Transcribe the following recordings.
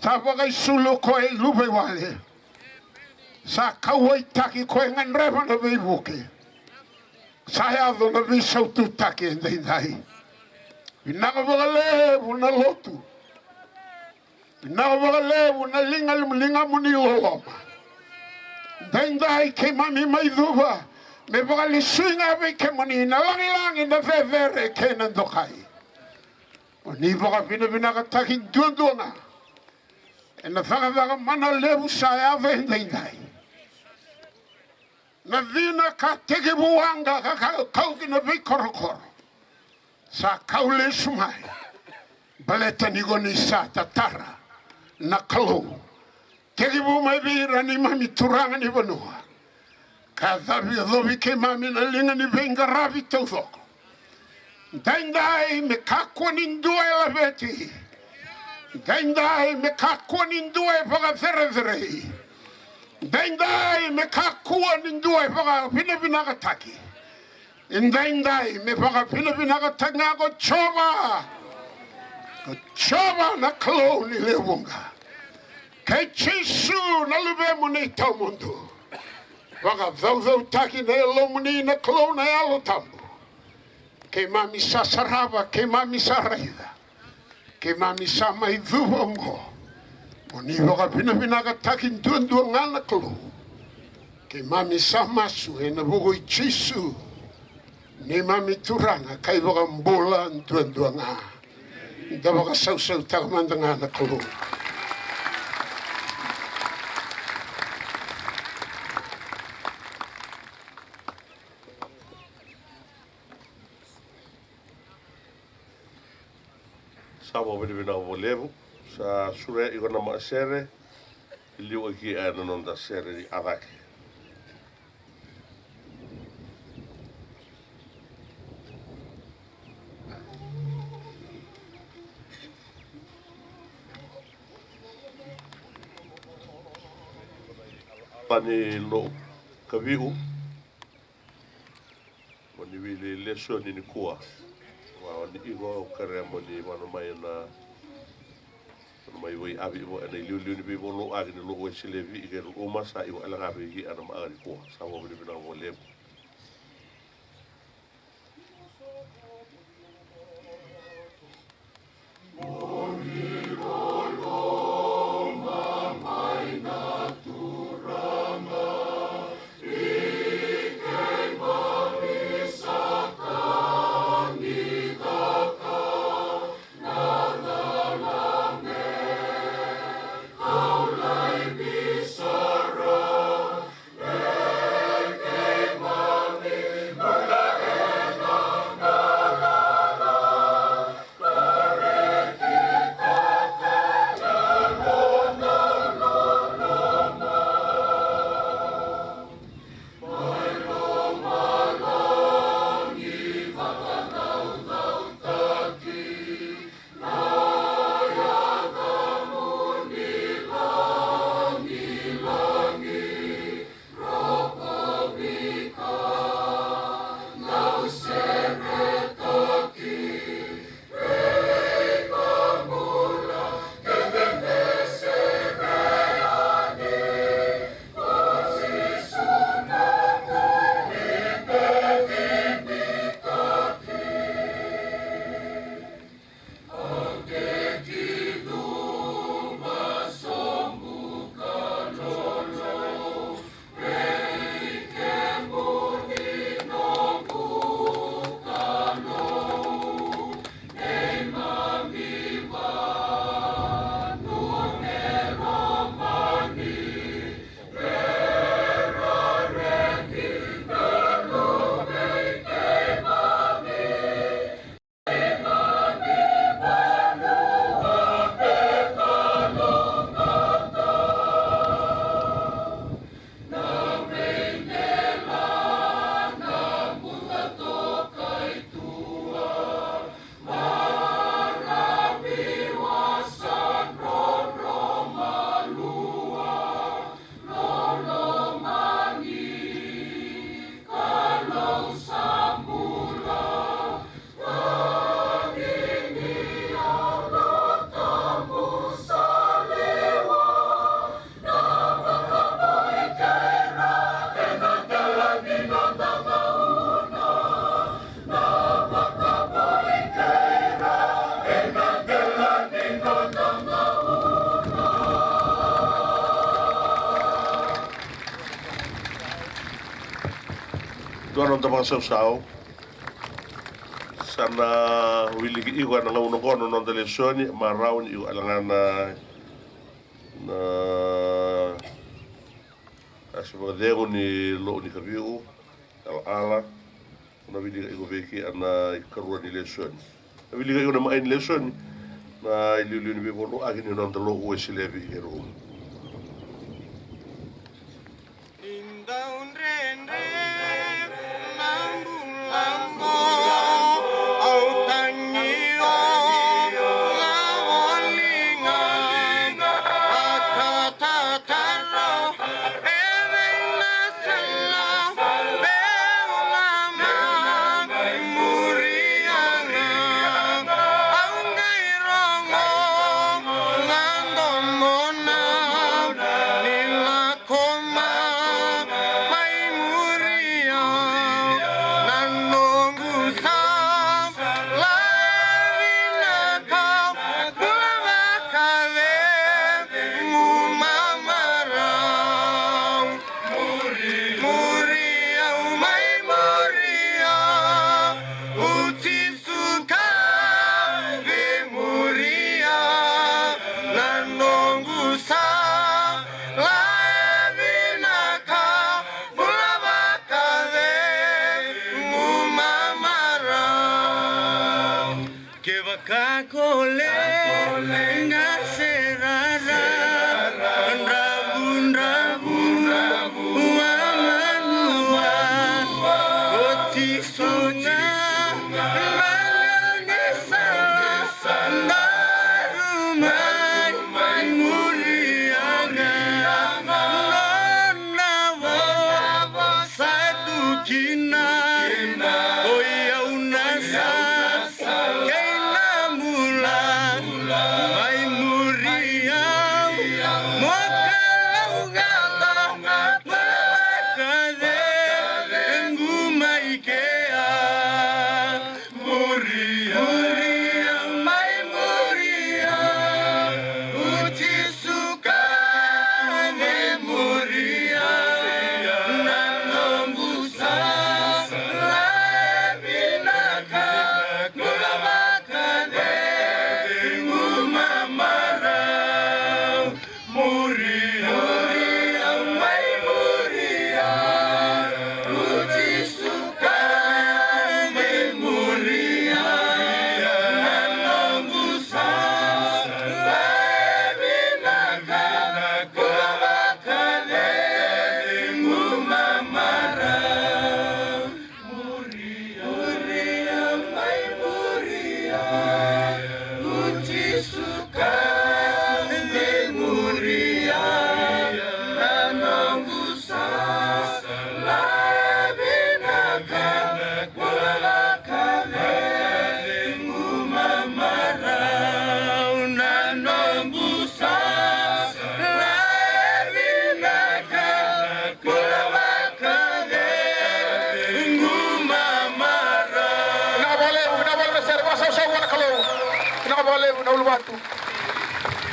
Tapakai sulu koe lupe wale. Sa kauai taki koe ngan rewa na veivuke. Saya ado na visau tu taki endai nai. Inaka wakalevu na lotu. Inaka wakalevu na linga muni loloma. Dai ke mami maiduva. Me wakali swinga ve ke mani na langi na vevere ke nandokai. O ni waka pina ka taki duanduanga. E na whakawaka mana levu sa awe ndai. Na vina ka teke buanga ka kau ki na vei korokoro. Sa kau le sumai. Baleta nigoni sa tatara. Na kalau. Teke bu mai vira ni mami turanga ni vanua. Ka dhabi adhobi ke mami na linga ni venga ravi tau thoko. Dai me kakua nindua e la veti. Dai me kakua nindua e whaka where. Dai me kakua nindua e whaka pinaka taki. Dai me whaka pinaka taki ngā ko choba. Ko choba na kalo ni lewunga. Kei chisu na lube muni tau mundu. Waka dhau taki na elomuni na kalo na alo tambu. Ke mami sa sarava, ke mami sa raida. Ke mami sa mai dhuongo. O ni waka pina ka takin duandua ngana klo. Ke mami sa masu e na vugo i chisu. Ni mami turanga kai waka mbola duandua ngā. Da waka sau takamanda ngana klo. Sawa wina o levu sa sure i gona ma sere I liu aki e nanon da sere di avaki. Pani lo kaviu moni wili leso ni kua. Wa ni igo kare moni wana mai na mai wei abi wo na liu ni be wo lo agi lo o sile vi ge o masa I ala ga be gi ana ma ari ko sa wo bi na wo le Sarah, Tuan untuk masuk sau. Sana wiliki iwa na ngau kono non televisioni maraun iu alangana na asibadego ni lo ni kabiu ala na wiliki iu beki ana karua ni lesson. Na wiliki iu na main lesson na iliu ni bebolo agini non telo uesilebi hero.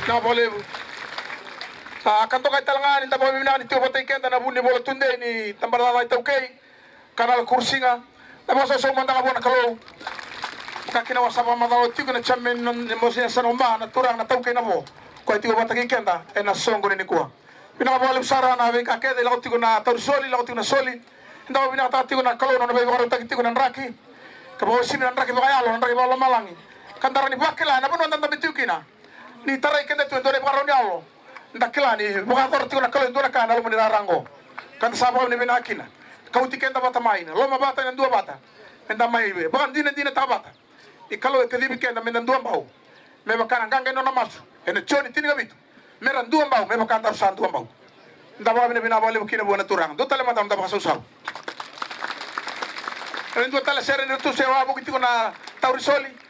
Na boleh. Kanto kay talangan ni tapo bibina ni tiyo patay kenta na bunni bola tunde ni tambarala na itaw kay kanal kursi nga. Tapos sa manda ka buwan kalo. Kakinawa sa pamadaw tiyo na chamin ng emosyon sa nomba na turang na taw kay na mo. Kaya tiyo patay kenta na songo ni kuha. Pinakabalim sara na ving kakede lagot tiyo na tarsoli lagot tiyo na soli. Hindi ko binakata tiyo na kalo na bayo karo tiyo na raki. Kabaw simi na raki bakayalo na raki bala malangi. Kandara ni bakila na buwan tanda bitiyo kina. Ni taray kenda tuan dore paro ni alo ndakila ni buka tor tiuna kalo ndona kana lo ni rarango kan sabo ni benakina kauti kenda bata maina lo mabata na dua bata enda mai be bukan dina tabata ikalo e kalibi kenda mena dua mbau me bakana nganga no namasu ene choni tini gabitu mera dua mbau me bakana tar san dua mbau ndaba ni bina bole kina bona turang do tale matam ndaba susau ene do tale sere ni tu sewa bu kitiko na taurisoli